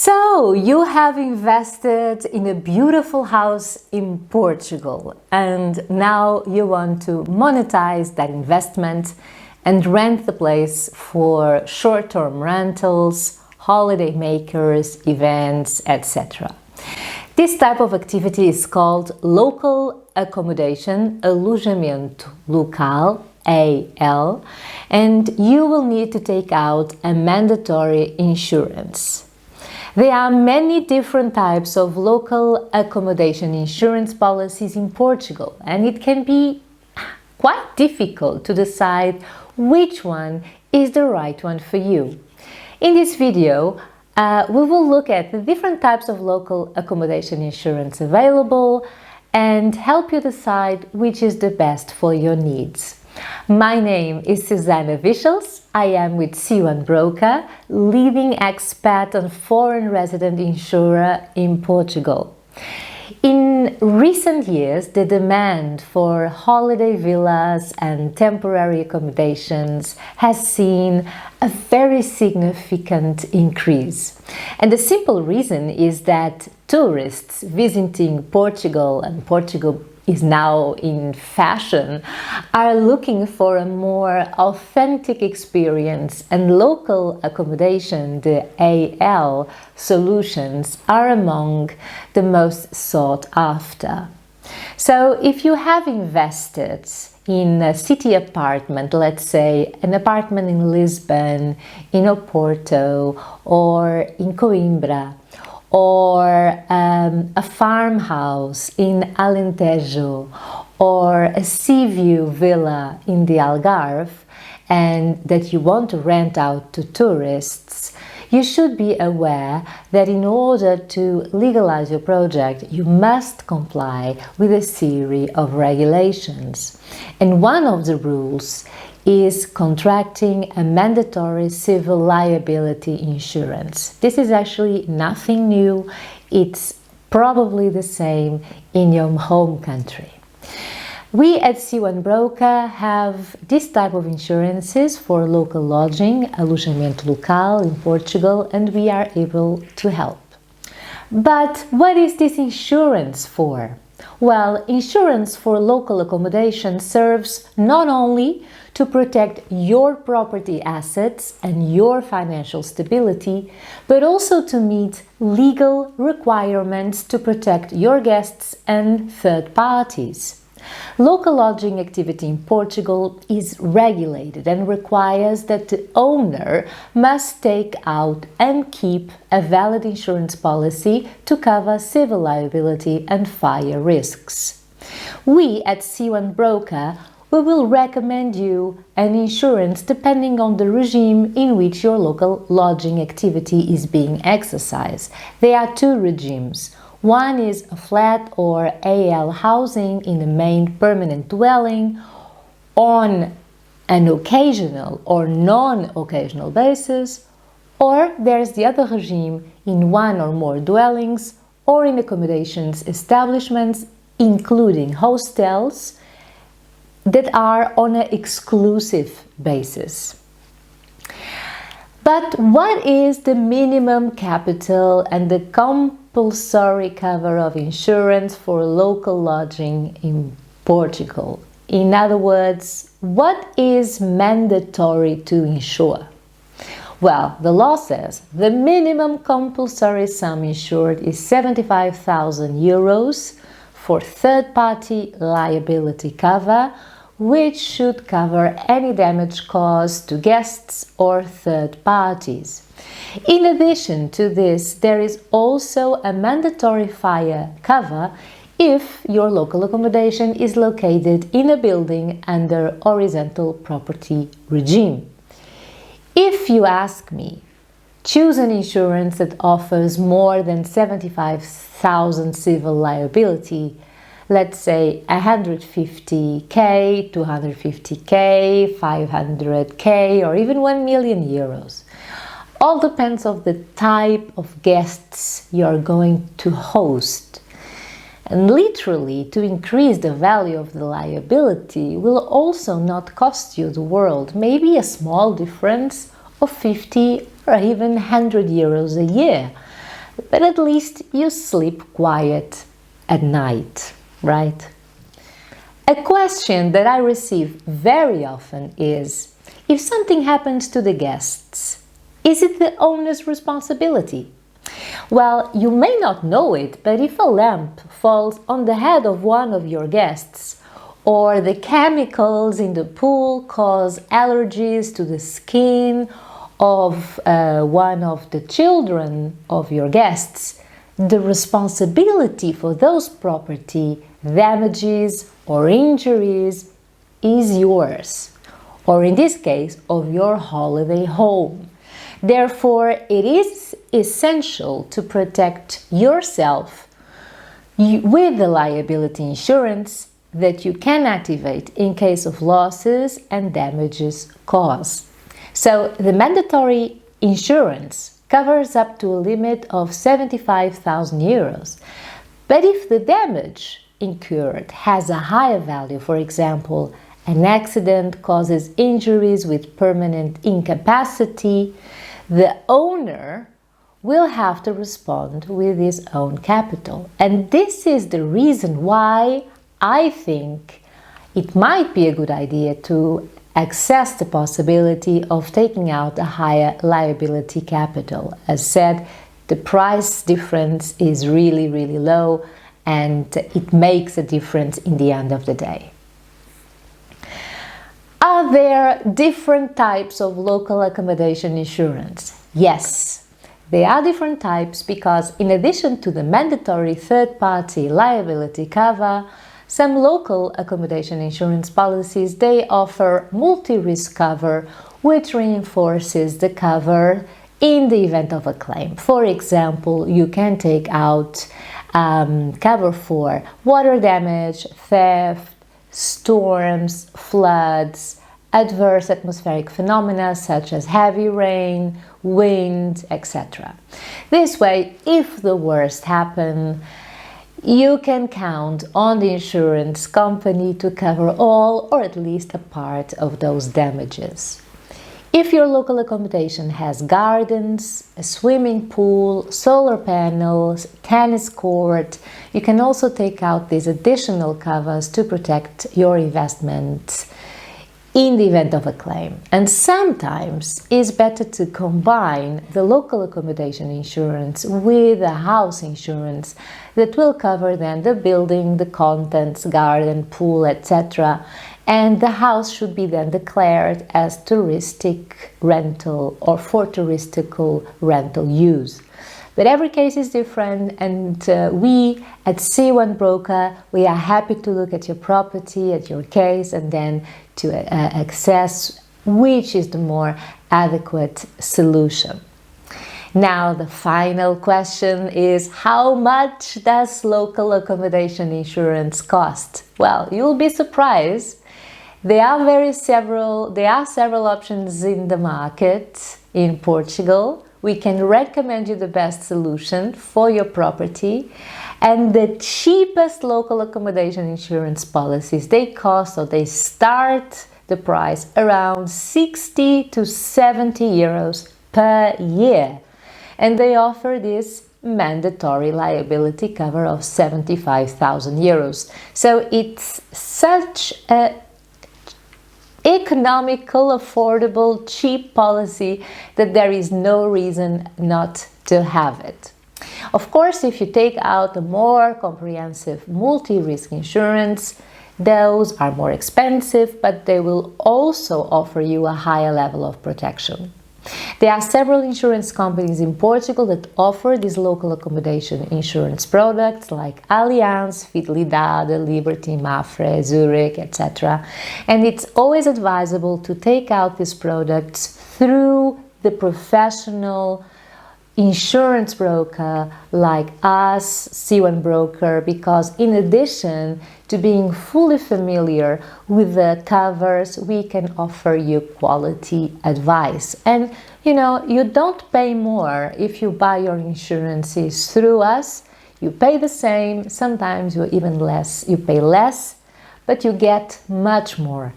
So, you have invested in a beautiful house in Portugal and now you want to monetize that investment and rent the place for short-term rentals, holiday makers, events, etc. This type of activity is called local accommodation, alojamento local, AL, and you will need to take out a mandatory insurance. There are many different types of local accommodation insurance policies in Portugal, and it can be quite difficult to decide which one is the right one for you. In this video, we will look at the different types of local accommodation insurance available and help you decide which is the best for your needs. My name is Susana Vichels. I am with C1 Broker, leading expat and foreign resident insurer in Portugal. In recent years, the demand for holiday villas and temporary accommodations has seen a very significant increase. And the simple reason is that tourists visiting Portugal, and Portugal is now in fashion, are looking for a more authentic experience, and local accommodation, the AL solutions, are among the most sought after. So if you have invested in a city apartment, let's say an apartment in Lisbon, in Oporto or in Coimbra, or a farmhouse in Alentejo, or a sea view villa in the Algarve, and that you want to rent out to tourists, you should be aware that in order to legalize your project, you must comply with a series of regulations. And one of the rules is contracting a mandatory civil liability insurance. This is actually nothing new. It's probably the same in your home country. We at C1 Broker have this type of insurances for local lodging, alojamento local in Portugal, and we are able to help. But what is this insurance for? Well, insurance for local accommodation serves not only to protect your property assets and your financial stability, but also to meet legal requirements to protect your guests and third parties. Local lodging activity in Portugal is regulated and requires that the owner must take out and keep a valid insurance policy to cover civil liability and fire risks. We at C1 Broker will recommend you an insurance depending on the regime in which your local lodging activity is being exercised. There are two regimes. One is a flat or AL housing in a main permanent dwelling on an occasional or non-occasional basis, or there's the other regime in one or more dwellings or in accommodations establishments, including hostels, that are on an exclusive basis. But what is the minimum capital and the compulsory cover of insurance for local lodging in Portugal? In other words, what is mandatory to insure? Well, the law says the minimum compulsory sum insured is 75,000 euros for third-party liability cover, which should cover any damage caused to guests or third parties. In addition to this, there is also a mandatory fire cover if your local accommodation is located in a building under horizontal property regime. If you ask me, choose an insurance that offers more than 75,000 civil liability, let's say 150k, 250k, 500k, or even 1 million euros. All depends on the type of guests you're going to host. And literally, to increase the value of the liability will also not cost you the world, maybe a small difference of 50 or even 100 euros a year. but at least you sleep quiet at night, right? A question that I receive very often is, if something happens to the guests, is it the owner's responsibility? Well, you may not know it, but if a lamp falls on the head of one of your guests, or the chemicals in the pool cause allergies to the skin of one of the children of your guests, the responsibility for those property damages or injuries is yours, or in this case, of your holiday home. Therefore, it is essential to protect yourself with the liability insurance that you can activate in case of losses and damages caused. So the mandatory insurance covers up to a limit of 75,000 euros. But if the damage incurred has a higher value, for example, an accident causes injuries with permanent incapacity, the owner will have to respond with his own capital. And this is the reason why I think it might be a good idea to access the possibility of taking out a higher liability capital. As said, the price difference is really, really low, and it makes a difference in the end of the day. Are there different types of local accommodation insurance? Yes, there are different types because in addition to the mandatory third-party liability cover, some local accommodation insurance policies, they offer multi-risk cover, which reinforces the cover in the event of a claim. For example, you can take out cover for water damage, theft, storms, floods, adverse atmospheric phenomena such as heavy rain, wind, etc. This way, if the worst happens, you can count on the insurance company to cover all or at least a part of those damages. If your local accommodation has gardens, a swimming pool, solar panels, tennis court, you can also take out these additional covers to protect your investment in the event of a claim. And sometimes it's better to combine the local accommodation insurance with a house insurance that will cover then the building, the contents, garden, pool, etc. And the house should be then declared as touristic rental or for touristical rental use. But every case is different, and we at C1 Broker, we are happy to look at your property, at your case, and then to assess which is the more adequate solution. Now, the final question is, how much does local accommodation insurance cost? Well, you'll be surprised. There are several options in the market in Portugal. We can recommend you the best solution for your property, and the cheapest local accommodation insurance policies, they start the price around 60 to 70 euros per year, and they offer this mandatory liability cover of 75,000 euros. So it's such a economical, affordable, cheap policy that there is no reason not to have it. Of course, if you take out a more comprehensive multi-risk insurance, those are more expensive, but they will also offer you a higher level of protection. There are several insurance companies in Portugal that offer these local accommodation insurance products like Allianz, Fidelidade, Liberty, Mafre, Zurich, etc. And it's always advisable to take out these products through the professional insurance broker like us, C1 Broker, because in addition to being fully familiar with the covers, we can offer you quality advice. And you don't pay more if you buy your insurances through us. You pay the same, sometimes you pay less, but you get much more.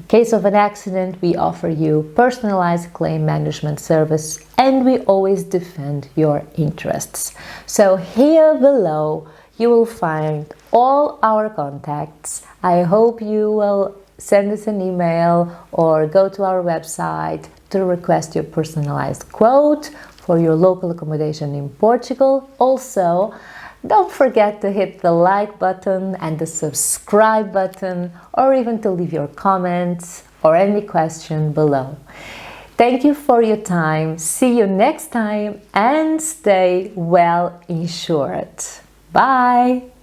In case of an accident, we offer you personalized claim management service, and we always defend your interests. So here below you will find all our contacts. I hope you will send us an email or go to our website to request your personalized quote for your local accommodation in Portugal. Also, don't forget to hit the like button and the subscribe button, or even to leave your comments or any question below. Thank you for your time. See you next time and stay well insured. Bye!